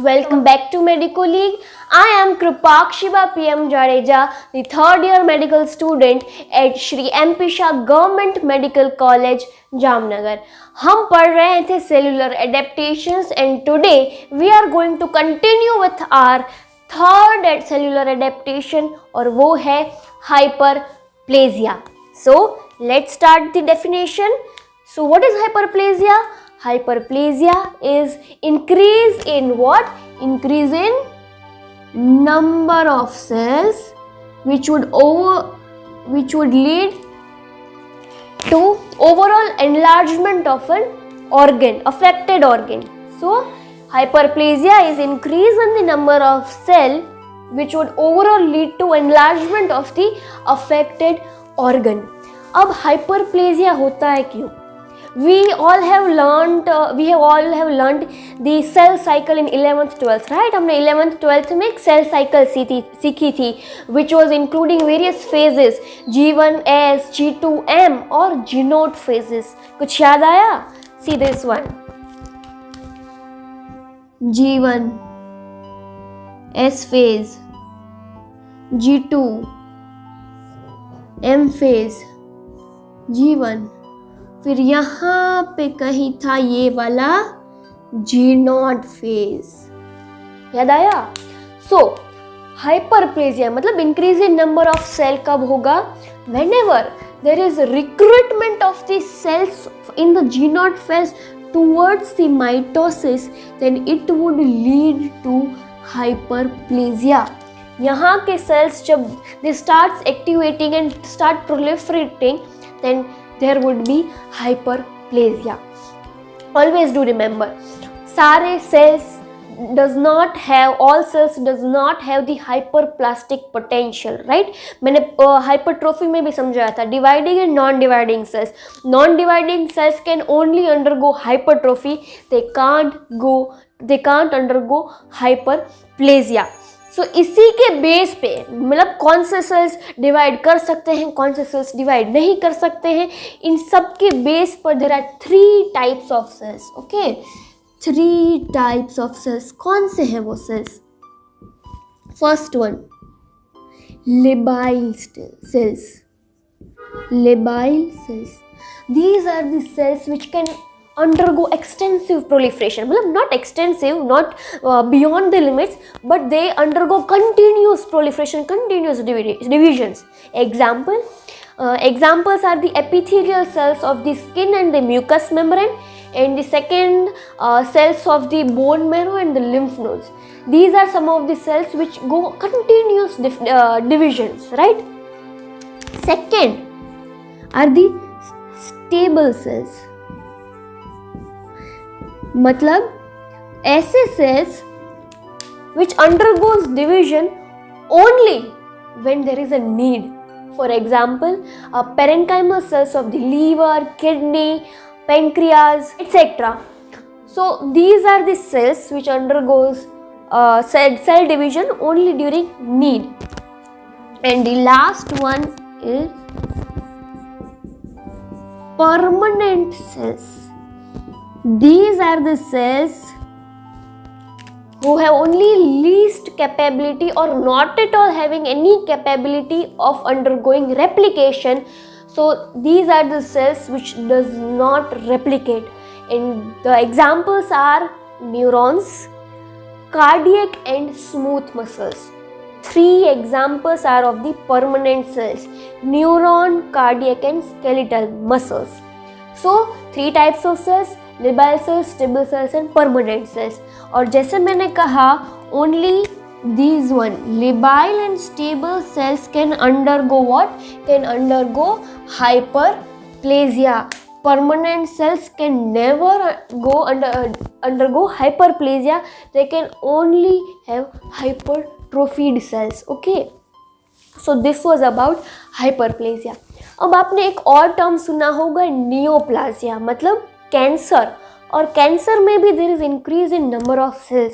Welcome back to Medico League. I am Kripakshiba PM Jadeja, the third year medical student at Shri MP Shah Government Medical College, Jamnagar. हम पढ़ रहे थे cellular adaptations and today we are going to continue with our third cellular adaptation और वो है hyperplasia. So let's start the definition. So what is hyperplasia? Hyperplasia is increase in what? Increase in number of cells which would lead to overall enlargement of an organ, affected organ. So hyperplasia is increase in the number of cell which would overall lead to enlargement of the affected organ. अब hyperplasia होता है क्यों? We all have learned the cell cycle in 11th 12th, right? हमने 11th 12th में एक cell cycle सीखी थी which was including various phases G1S, G2M और G0 phases. कुछ याद आया? See this one. G1 S phase, G2 M phase, G1, फिर यहाँ पे कहीं था ये वाला G0 फेज. याद आया? सो हाइपरप्लेजिया मतलब increase in number of cell कब होगा? whenever there is recruitment of the cells in the G0 phase towards the mitosis, then it would lead to hyperplasia. यहाँ के cells जब they starts activating and start proliferating, then there would be hyperplasia. Always do remember, all cells does not have the hyperplastic potential, right? मैंने hypertrophy में भी समझाया था, dividing and non-dividing cells. Non-dividing cells can only undergo hypertrophy. They can't undergo hyperplasia. सो इसी के base पे मतलब कौन से सेल्स डिवाइड कर सकते हैं, कौन से सेल्स डिवाइड नहीं कर सकते हैं, इन सब के बेस पर there are 3 types of cells. Okay, 3 types of cells. कौन से हैं वो cells? First one, labile cells. Labile cells, these are the cells which can undergo extensive proliferation. मतलब not extensive, not beyond the limits, but they undergo continuous proliferation, continuous divisions. Examples are the epithelial cells of the skin and the mucous membrane, and the second cells of the bone marrow and the lymph nodes. These are some of the cells which go continuous divisions, right? Second are the stable cells. मतलब ऐसे cells which undergoes division only when there is a need. For example, parenchymal cells of the liver, kidney, pancreas, etc. So these are the cells which undergoes cell division only during need. And the last one is permanent cells. These are the cells who have only least capability or not at all having any capability of undergoing replication. So these are the cells which does not replicate, and the examples are neurons, cardiac and smooth muscles. 3 examples are of the permanent cells: neuron, cardiac and skeletal muscles. So 3 types of cells: labile cells, stable cells and permanent cells. और जैसे मैंने कहा, only these one, labile and stable cells can undergo what? Can undergo hyperplasia. Permanent cells can never undergo hyperplasia. They can only have hypertrophied cells. Okay, so this was about hyperplasia. अब आपने एक और term सुना होगा, नियोप्लाजिया, मतलब cancer. और cancer में भी there is increase in number of cells,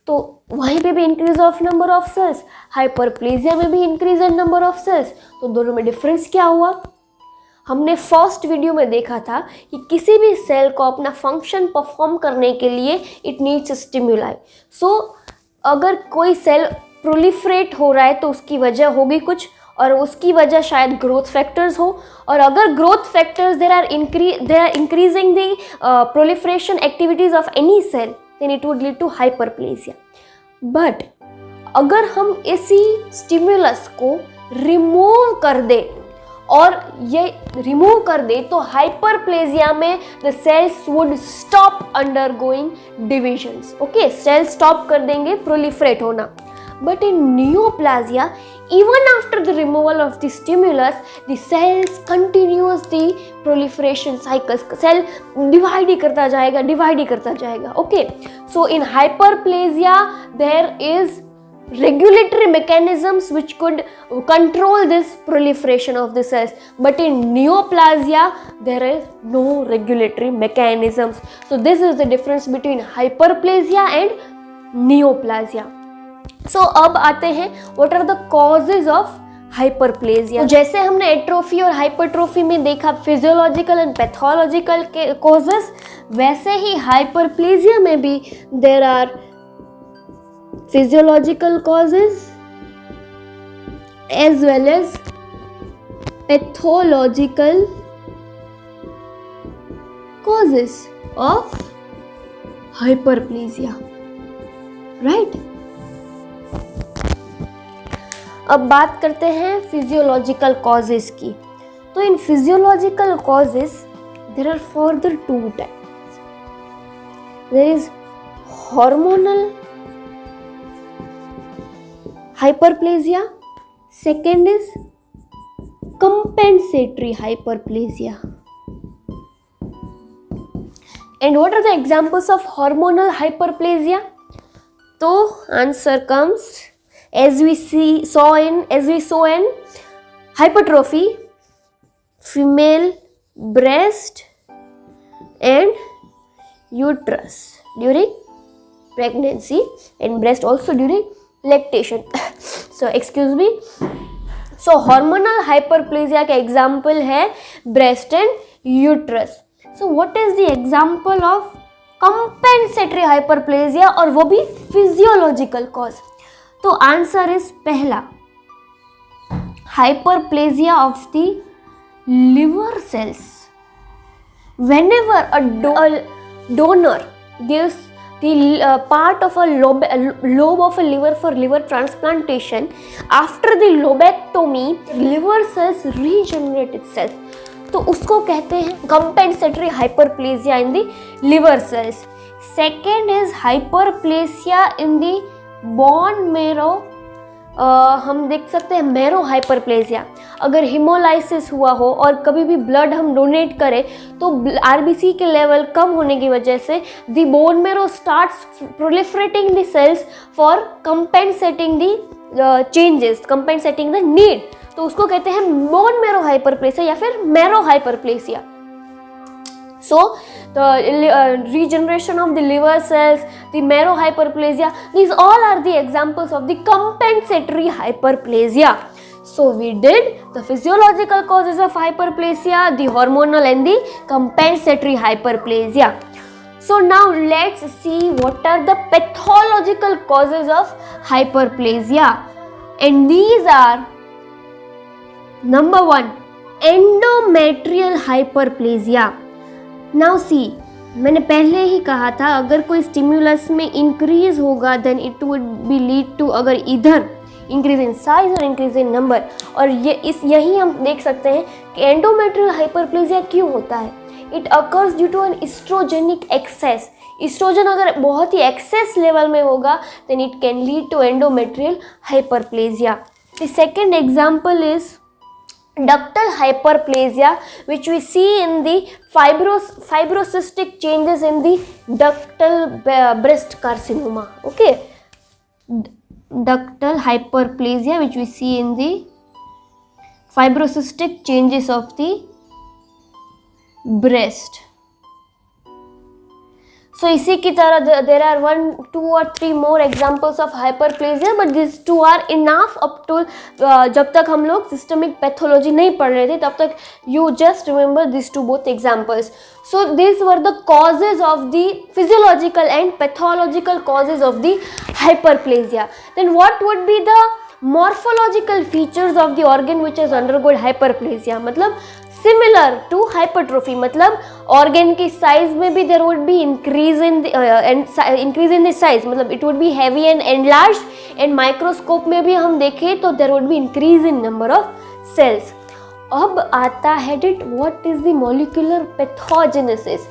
तो वहीं पे भी increase of number of cells. Hyperplasia में भी increase in number of cells. तो दोनों में डिफरेंस क्या हुआ? हमने फर्स्ट वीडियो में देखा था कि किसी भी सेल को अपना फंक्शन परफॉर्म करने के लिए इट नीड्स स्टिमुलाई। सो अगर कोई सेल प्रोलिफरेट हो रहा है तो उसकी वजह होगी कुछ, और उसकी वजह शायद ग्रोथ फैक्टर्स हो, और अगर growth factors there are increasing the proliferation activities of any cell then it would lead to hyperplasia. But अगर हम इसी स्टिमुलस को रिमूव कर दे, और ये रिमूव कर दे, तो हाइपरप्लेजिया में the cells would stop undergoing divisions. Okay, cell stop कर देंगे प्रोलिफरेट होना। But in neoplasia, even after the removal of the stimulus, the cells continues the proliferation cycles. Cell divide ही करता जाएगा. Okay, so in hyperplasia there is regulatory mechanisms which could control this proliferation of the cells, but in neoplasia there is no regulatory mechanisms. So this is the difference between hyperplasia and neoplasia. So अब आते हैं what are the causes of hyperplasia. जैसे हमने atrophy और hypertrophy में देखा physiological and pathological के causes, वैसे ही हाइपरप्लेजिया में भी there are physiological causes as well as pathological causes of hyperplasia, right? अब बात करते हैं फिजियोलॉजिकल कॉजेस की। तो इन physiological causes there are further two types. There is hormonal hyperplasia, second is compensatory hyperplasia. And what are the examples of hormonal hyperplasia? So answer comes as we saw in hypertrophy, female breast and uterus during pregnancy, and breast also during lactation. So excuse me. So hormonal hyperplasia का example है breast and uterus. So what is the example of compensatory hyperplasia, और वो भी physiological cause? तो answer is पहला, hyperplasia of the liver cells. Whenever a donor gives the part of a lobe of a liver for liver transplantation, after the lobectomy liver cells regenerate itself. तो उसको कहते हैं compensatory hyperplasia in the liver cells. Second is hyperplasia in the bone marrow. हम देख सकते हैं marrow hyperplasia. अगर haemolysis हुआ हो और कभी भी ब्लड हम डोनेट करें तो आरबीसी के लेवल कम होने की वजह से the bone marrow starts proliferating the cells for compensating the changes, compensating the need, तो उसको कहते हैं बोन मैरो हाइपरप्लेसिया या फिर marrow hyperplasia. So the regeneration of the liver cells, the marrow hyperplasia, these all are the examples of the compensatory hyperplasia. So we did the physiological causes of hyperplasia, the hormonal and the compensatory hyperplasia. So now let's see what are the pathological causes of hyperplasia, and these are number 1, endometrial hyperplasia. Now see, मैंने पहले ही कहा था अगर कोई stimulus में increase होगा then it would be lead to अगर इधर इंक्रीज इन साइज और इंक्रीज इन नंबर. और यही हम देख सकते हैं कि एंडोमेट्रियल हाइपरप्लेजिया क्यों होता है. It occurs due to an oestrogenic excess. Oestrogen अगर बहुत ही एक्सेस लेवल में होगा then it can lead to endometrial hyperplasia. The second example is ductal hyperplasia, which we see in the fibrocystic changes in the ductal breast carcinoma. Okay, ductal hyperplasia which we see in the fibrocystic changes of the breast. So इसी की तरह there are 1, 2 और 3 more examples of hyperplasia, but this 2 are enough up to जब तक हम लोग systemic pathology नहीं पढ़ रहे थे तब तक you just remember this 2 both examples. So these were the causes of the physiological and pathological causes of the hyperplasia. Then what would be the morphological features of the organ which has undergone hyperplasia? मतलब similar to hypertrophy, मतलब organ की size में भी there would be increase in the size, मतलब it would be heavy and enlarged, and microscope में भी हम देखें तो there would be increase in number of cells. अब आता है that what is the molecular pathogenesis.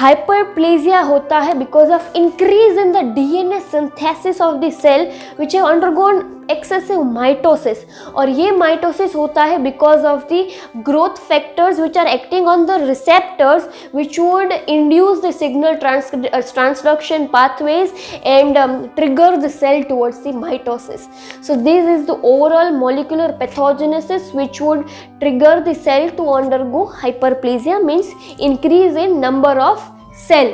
Hyperplasia होता है because of increase in the DNA synthesis of the cell which have undergone excessive mitosis. और ये माइटोसिस होता है because of the growth factors which are acting on the receptors which would induce the signal transduction pathways and trigger the cell towards the mitosis. So this is the overall molecular pathogenesis which would trigger the cell to undergo hyperplasia, means increase in number of cell.